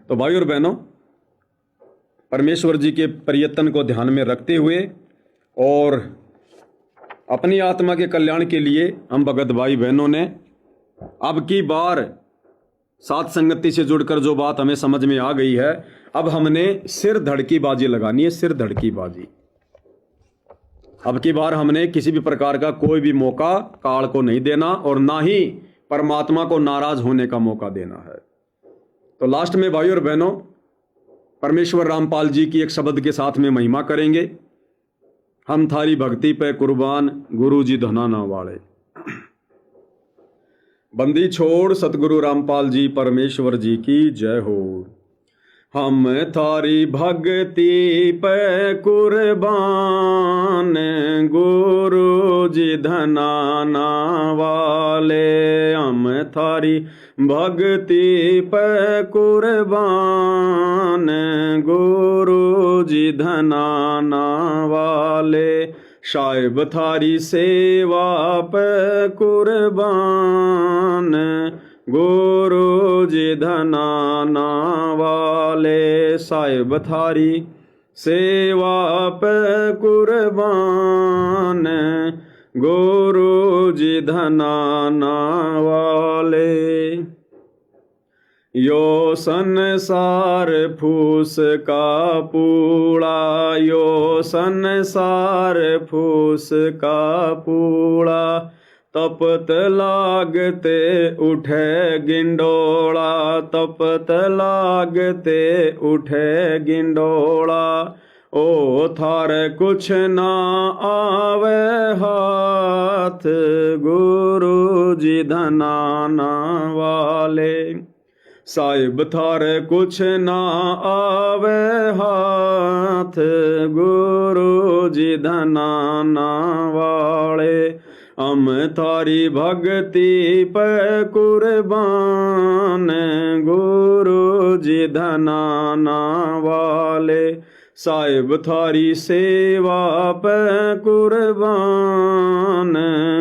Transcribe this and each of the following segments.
तो भाई और बहनों, परमेश्वर जी के प्रयत्न को ध्यान में रखते हुए और अपनी आत्मा के कल्याण के लिए हम भगत भाई बहनों ने अब की बार सात संगति से जुड़कर जो बात हमें समझ में आ गई है, अब हमने सिर धड़ की बाजी लगानी है। सिर धड़ की बाजी। अब की बार हमने किसी भी प्रकार का कोई भी मौका काल को नहीं देना और ना ही परमात्मा को नाराज होने का मौका देना है। तो लास्ट में भाई और बहनों, परमेश्वर रामपाल जी की एक शब्द के साथ में महिमा करेंगे। हम थारी भक्ति पे कुर्बान, गुरु जी धनाना वाले। बंदी छोड़ सतगुरु रामपाल जी परमेश्वर जी की जय हो। हम थारी भक्ति पे कुर्बान, गुरु जी धनाना वाले। हम थारी भक्ति पे कुर्बान, गुरु जी धनाना वाले। साहिब थारी सेवा पे कुर्बान, गुरु जी धनाना वाले। साहिब थारी सेवा पे कुर्बान, गुरु जी धनाना वाले। यो संसार फूस का पूड़ा, यो संसार फूस का पूड़ा। तपत लागते उठे गिंडोला, तपत लागते उठे गिंडोला। ओ थार कुछ ना आवे हाथ, गुरु जी धनाना वाले। साहिब थार कुछ ना आवे हाथ, गुरु जी धनाना वाले। हम थारी भक्ति पे कुर्बान, गुरु जी धनाना वाले। साहिब थारी सेवा पे कुर्बान,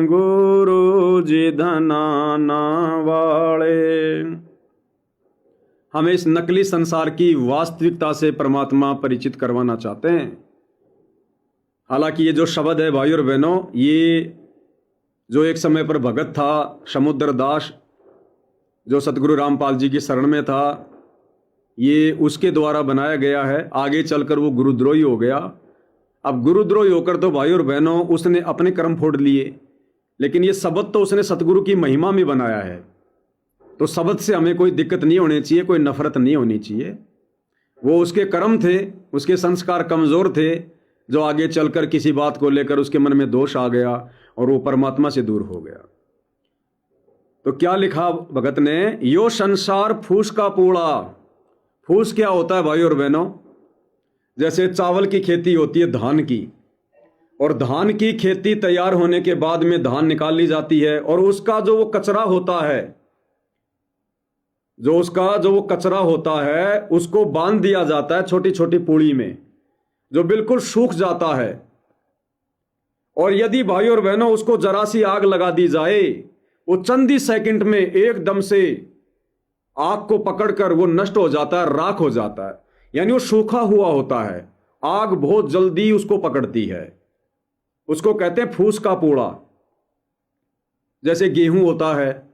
गुरु जी धनाना वाले। हम इस नकली संसार की वास्तविकता से परमात्मा परिचित करवाना चाहते हैं। हालांकि ये जो शब्द है भाई और बहनों, ये जो एक समय पर भगत था समुद्र दास, जो सतगुरु रामपाल जी की शरण में था, ये उसके द्वारा बनाया गया है। आगे चलकर वो गुरुद्रोही हो गया। अब गुरुद्रोही होकर तो भाई और बहनों उसने अपने कर्म फोड़ लिए, लेकिन ये शब्द तो उसने सतगुरु की महिमा में बनाया है। तो शब्द से हमें कोई दिक्कत नहीं होनी चाहिए, कोई नफरत नहीं होनी चाहिए। वो उसके कर्म थे, उसके संस्कार कमजोर थे, जो आगे चलकर किसी बात को लेकर उसके मन में दोष आ गया और वो परमात्मा से दूर हो गया। तो क्या लिखा भगत ने, यो संसार फूस का पूड़ा। फूस क्या होता है भाई और बहनों? जैसे चावल की खेती होती है धान की, और धान की खेती तैयार होने के बाद में धान निकाल ली जाती है, और उसका जो वो कचरा होता है, जो वो कचरा होता है, उसको बांध दिया जाता है छोटी छोटी पूड़ी में, जो बिल्कुल सूख जाता है। और यदि भाई और बहनों उसको जरा सी आग लगा दी जाए, वो चंद ही सेकंड में एकदम से आग को पकड़कर वो नष्ट हो जाता है, राख हो जाता है। यानी वो सूखा हुआ होता है, आग बहुत जल्दी उसको पकड़ती है। उसको कहते हैं फूस का पूड़ा। जैसे गेहूं होता है,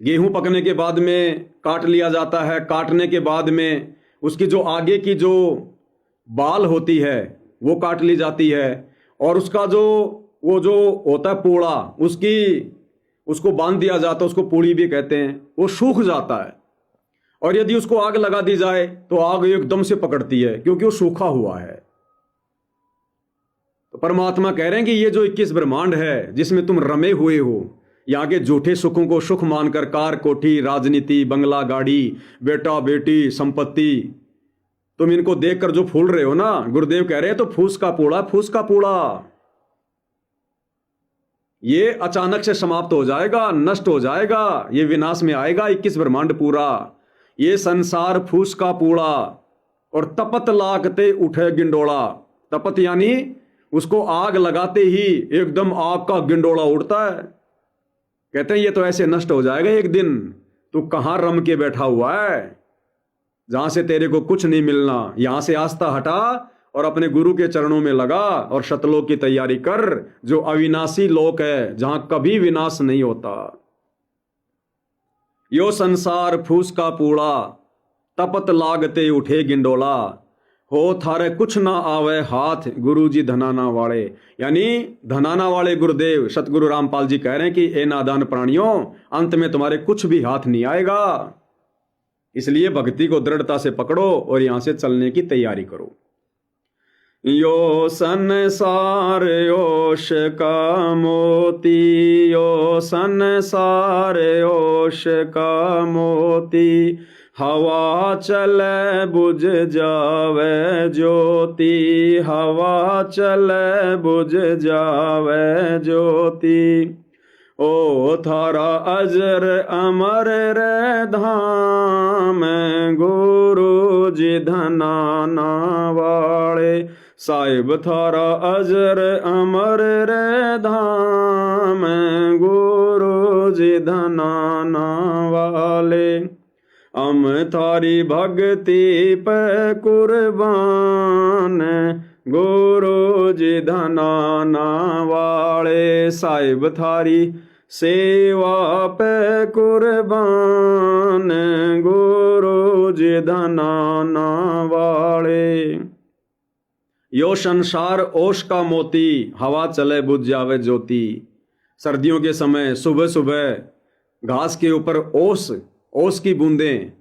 गेहूं पकने के बाद में काट लिया जाता है, काटने के बाद में उसकी जो आगे की जो बाल होती है वो काट ली जाती है, और उसका जो वो जो होता है पूड़ा, उसको बांध दिया जाता है, उसको पूड़ी भी कहते हैं। वो सूख जाता है, और यदि उसको आग लगा दी जाए तो आग एकदम से पकड़ती है, क्योंकि वो सूखा हुआ है। तो परमात्मा कह रहे हैं कि ये जो 21 ब्रह्मांड है जिसमें तुम रमे हुए हो, यहाँ के झूठे सुखों को सुख मानकर कार कोठी, राजनीति, बंगला, गाड़ी, बेटा बेटी, संपत्ति, तुम इनको देखकर जो फूल रहे हो ना, गुरुदेव कह रहे हैं तो फूस का पूड़ा, फूस का पूड़ा। ये अचानक से समाप्त हो जाएगा, नष्ट हो जाएगा, ये विनाश में आएगा 21 ब्रह्मांड पूरा। ये संसार फूस का पूड़ा, और तपत लागते उठे गिंडोला। तपत यानी उसको आग लगाते ही एकदम आग का गिंडोला उड़ता है। कहते हैं ये तो ऐसे नष्ट हो जाएगा एक दिन, तू कहां रम के बैठा हुआ है। जहां से तेरे को कुछ नहीं मिलना, यहां से आस्था हटा और अपने गुरु के चरणों में लगा और शतलोक की तैयारी कर, जो अविनाशी लोक है, जहां कभी विनाश नहीं होता। यो संसार फूस का पूड़ा, तपत लागते उठे गिंडोला, हो थारे कुछ ना आवे हाथ, गुरु जी धनाना वाले। यानी धनाना वाले गुरुदेव सतगुरु रामपाल जी कह रहे हैं कि ए नादान प्राणियों, अंत में तुम्हारे कुछ भी हाथ नहीं आएगा। इसलिए भक्ति को दृढ़ता से पकड़ो और यहां से चलने की तैयारी करो। यो संसार ओश का मोती, यो संसार ओश का मोती, हवा चले बुझ जावे ज्योति, हवा चले बुझ जावे ज्योति। ओ थारा अजर अमर रे धाम, गुरु जी धनाना वाले। साहिब थारा अजर अमर रे धाम, गुरु जी धनाना वाले। हम थारी भक्ति पे कुर्बान, गुरु जी धनाना वाले। साहिब थारी सेवा पे कुर्बान, गुरु जी धनाना वाले। यो संसार ओश का मोती, हवा चले बुझ जावे ज्योति। सर्दियों के समय सुबह सुबह घास के ऊपर ओस की बूंदें,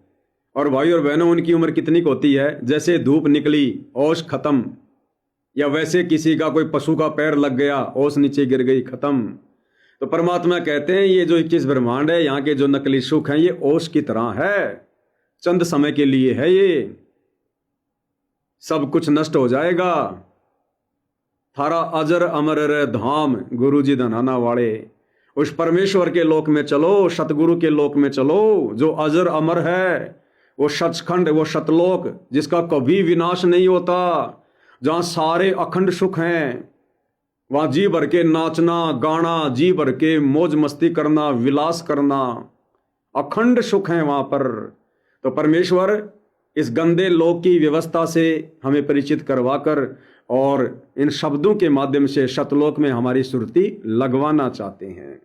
और भाई और बहनों उनकी उम्र कितनी होती है, जैसे धूप निकली ओस खत्म, या वैसे किसी का कोई पशु का पैर लग गया ओस नीचे गिर गई खत्म। तो परमात्मा कहते हैं ये जो 21 ब्रह्मांड है, यहाँ के जो नकली सुख हैं, ये ओस की तरह है, चंद समय के लिए है, ये सब कुछ नष्ट हो जाएगा। थारा अजर अमर रे धाम, गुरु जी धनाना वाले। उस परमेश्वर के लोक में चलो, सतगुरु के लोक में चलो, जो अजर अमर है, वो सचखंड, वो सतलोक जिसका कभी विनाश नहीं होता, जहां सारे अखंड सुख हैं। वहां जी भर के नाचना गाना, जी भर के मौज मस्ती करना, विलास करना, अखंड सुख है वहां पर। तो परमेश्वर इस गंदे लोक की व्यवस्था से हमें परिचित करवाकर और इन शब्दों के माध्यम से सतलोक में हमारी सुरती लगवाना चाहते हैं।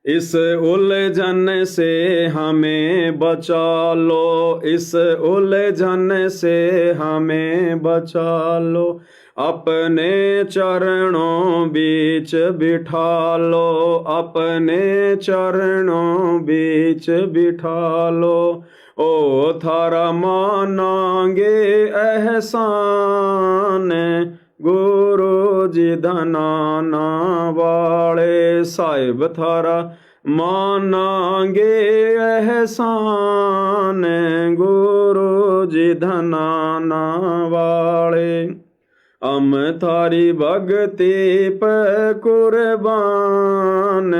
इस उलझन से हमें बचा लो, इस उलझन से हमें बचा लो, अपने चरणों बीच बिठा लो, अपने चरणों बीच बिठा लो। ओ थारा मानांगे एहसान, गुरु जी धनाना वाले। साहिब थारा मानांगे एहसान, गुरु जी धनाना वाले। हम थारी भक्ति पे कुर्बान,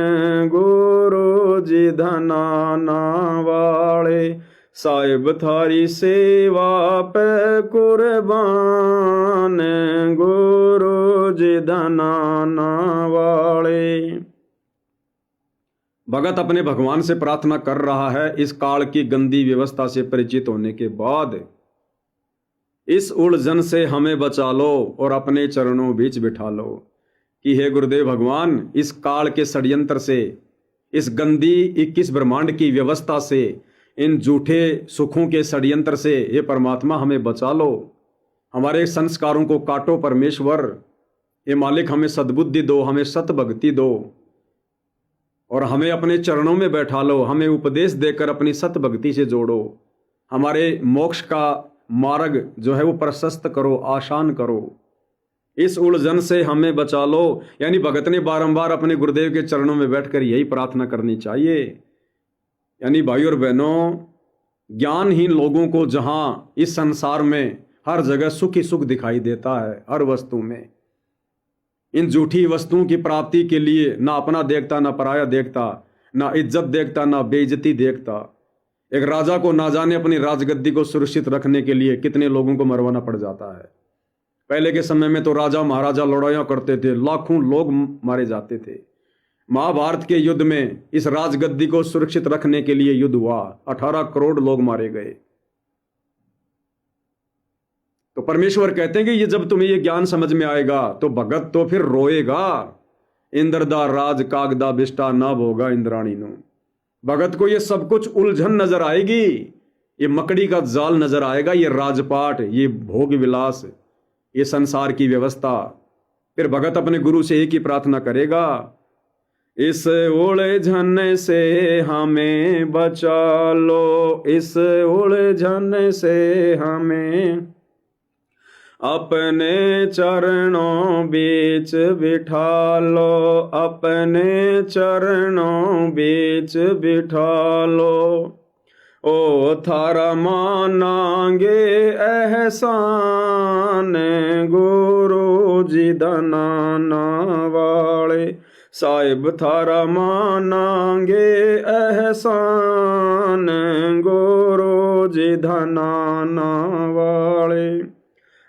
गुरु जी धनाना वाले। साहिब थारी सेवा पे कुर्बान, गुरु जी धनाना वाले। भगत अपने भगवान से प्रार्थना कर रहा है इस काल की गंदी व्यवस्था से परिचित होने के बाद। इस उलझन से हमें बचा लो और अपने चरणों बीच बिठा लो कि हे गुरुदेव भगवान, इस काल के षड्यंत्र से, इस गंदी 21 ब्रह्मांड की व्यवस्था से, इन झूठे सुखों के षड्यंत्र से हे परमात्मा हमें बचा लो। हमारे संस्कारों को काटो परमेश्वर। हे मालिक, हमें सद्बुद्धि दो, हमें सत भक्ति दो और हमें अपने चरणों में बैठा लो। हमें उपदेश देकर अपनी सत भक्ति से जोड़ो। हमारे मोक्ष का मार्ग जो है वो प्रशस्त करो, आसान करो। इस उलझन से हमें बचा लो। यानी भगत ने बारंबार अपने गुरुदेव के चरणों में बैठकर यही प्रार्थना करनी चाहिए। यानी भाई और बहनों, ज्ञानहीन लोगों को जहां इस संसार में हर जगह सुख ही सुख दिखाई देता है, हर वस्तु में, इन झूठी वस्तुओं की प्राप्ति के लिए ना अपना देखता, ना पराया देखता, ना इज्जत देखता, ना बेइज्जती देखता। एक राजा को ना जाने अपनी राजगद्दी को सुरक्षित रखने के लिए कितने लोगों को मरवाना पड़ जाता है। पहले के समय में तो राजा महाराजा लड़ाइयाँ करते थे, लाखों लोग मारे जाते थे, महाभारत के युद्ध में इस राजगद्दी को सुरक्षित रखने के लिए युद्ध हुआ, 18 करोड़ लोग मारे गए। तो परमेश्वर कहते हैं कि ये जब तुम्हें ये ज्ञान समझ में आएगा तो भगत तो फिर रोएगा। इंद्रदा राज कागदा बिष्टा ना भोगा इंद्राणी नो। भगत को ये सब कुछ उलझन नजर आएगी, ये मकड़ी का जाल नजर आएगा, ये राजपाट, ये भोग विलास, ये संसार की व्यवस्था। फिर भगत अपने गुरु से एक ही प्रार्थना करेगा, इस उलझन से हमें बचा लो, इस उलझन से हमें अपने चरणों बीच बिठा लो, अपने चरणों बीच बिठा लो। ओ थारा मानांगे एहसान गुरु जी धनाना वाले, साहिब थारा मानांगे एहसान गुरु जी धनाना वाले।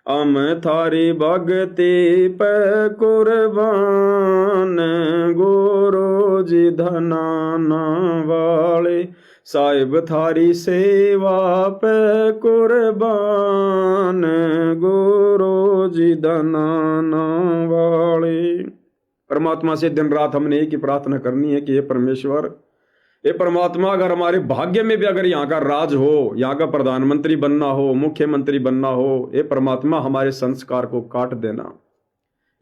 हम थारी भक्ति पे कुर्बान गुरु जी धनाना वाले, साहिब थारी सेवा पे कुर्बान गुरु जी धनाना वाले। परमात्मा से दिन रात हमने एक ही प्रार्थना करनी है कि ये परमेश्वर, ये परमात्मा, अगर हमारे भाग्य में भी अगर यहाँ का राज हो, यहाँ का प्रधानमंत्री बनना हो, मुख्यमंत्री बनना हो, ये परमात्मा हमारे संस्कार को काट देना।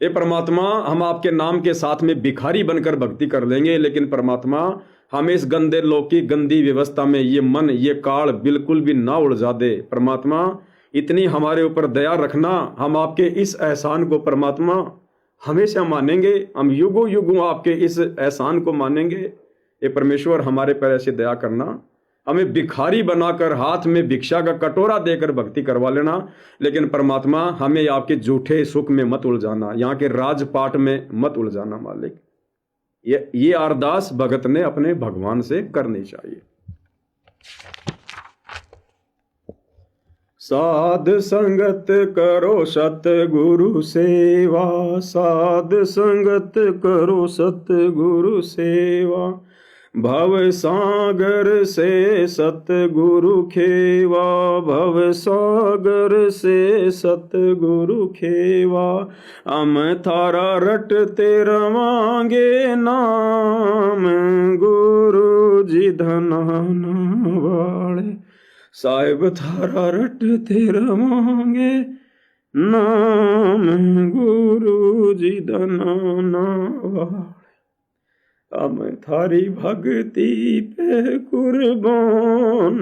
ये परमात्मा, हम आपके नाम के साथ में भिखारी बनकर भक्ति कर लेंगे, लेकिन परमात्मा हमें इस गंदे लोक की गंदी व्यवस्था में ये मन, ये काल बिल्कुल भी ना उलझा दे। परमात्मा इतनी हमारे ऊपर दया रखना, हम आपके इस एहसान को परमात्मा हमेशा मानेंगे, हम युगों युगों आपके इस एहसान को मानेंगे। ये परमेश्वर हमारे पर ऐसे दया करना, हमें भिखारी बनाकर हाथ में भिक्षा का कटोरा देकर भक्ति करवा लेना, लेकिन परमात्मा हमें आपके झूठे सुख में मत उलझाना, यहाँ के राजपाट में मत उलझाना मालिक। ये अरदास भगत ने अपने भगवान से करनी चाहिए। साध संगत करो सतगुरु सेवा, साध संगत करो सतगुरु सेवा, भव सागर से सतगुरु खेवा, भव सागर से सतगुरु खेवा। हम थारा रटते रवांगे नाम गुरु जी धनाना वाले, साहिब थारा रटते रवांगे नाम गुरु जी धनाना वाले। हम थारी भक्ति पे कुर्बान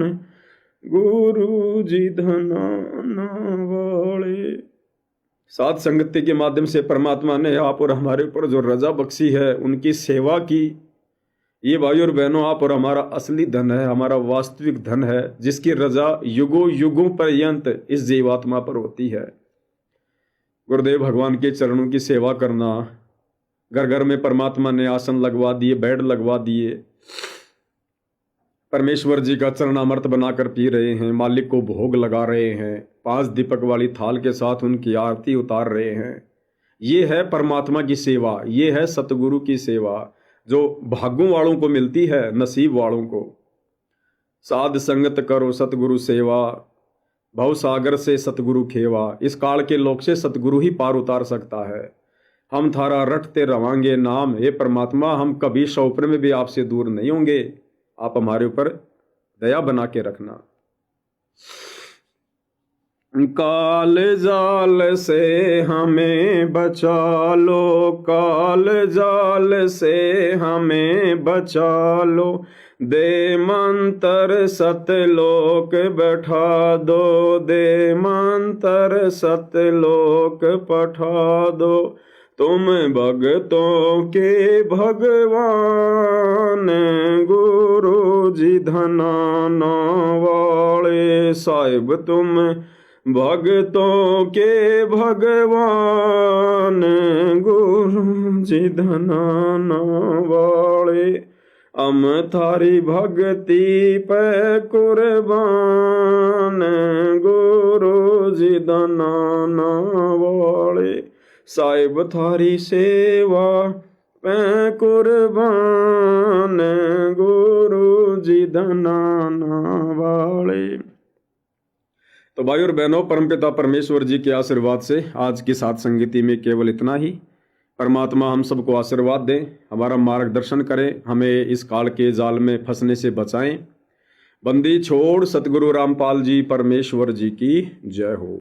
गुरु जी धनाना वाले। साध संगति के माध्यम से परमात्मा ने आप और हमारे ऊपर जो रजा बख्शी है, उनकी सेवा की, ये भाई और बहनों आप और हमारा असली धन है, हमारा वास्तविक धन है, जिसकी रजा युगों युगों पर्यंत इस जीवात्मा पर होती है। गुरुदेव भगवान के चरणों की सेवा करना, घर घर में परमात्मा ने आसन लगवा दिए, बेड लगवा दिए, परमेश्वर जी का चरणामृत बनाकर पी रहे हैं, मालिक को भोग लगा रहे हैं, 5 दीपक वाली थाल के साथ उनकी आरती उतार रहे हैं। ये है परमात्मा की सेवा, ये है सतगुरु की सेवा, जो भाग्यों वालों को मिलती है, नसीब वालों को। साध संगत करो सतगुरु सेवा, भव सागर से सतगुरु खेवा। इस काल के लोक से सतगुरु ही पार उतार सकता है। हम थारा रटते रवांगे नाम, हे परमात्मा हम कभी शौपर में भी आपसे दूर नहीं होंगे, आप हमारे ऊपर दया बना के रखना। काल जाल से हमें बचा लो, काल जाल से हमें बचा लो, दे मंतर सतलोक बैठा दो, दे मंतर सतलोक पठा दो। तुम भगतों के भगवान गुरु जी धनाना वाले, साहिब तुम भगतों के भगवान गुरु जी धनाना वाले। हम थारी भक्ति पे कुर्बान गुरु जी धनाना वाले, साहिब थारी सेवा पै कुर्बान गुरु जी धनाना वाले। तो भाई और बहनों, परमपिता परमेश्वर जी के आशीर्वाद से आज की साथ संगति में केवल इतना ही। परमात्मा हम सबको आशीर्वाद दें, हमारा मार्गदर्शन करें, हमें इस काल के जाल में फंसने से बचाएं। बंदी छोड़ सतगुरु रामपाल जी परमेश्वर जी की जय हो।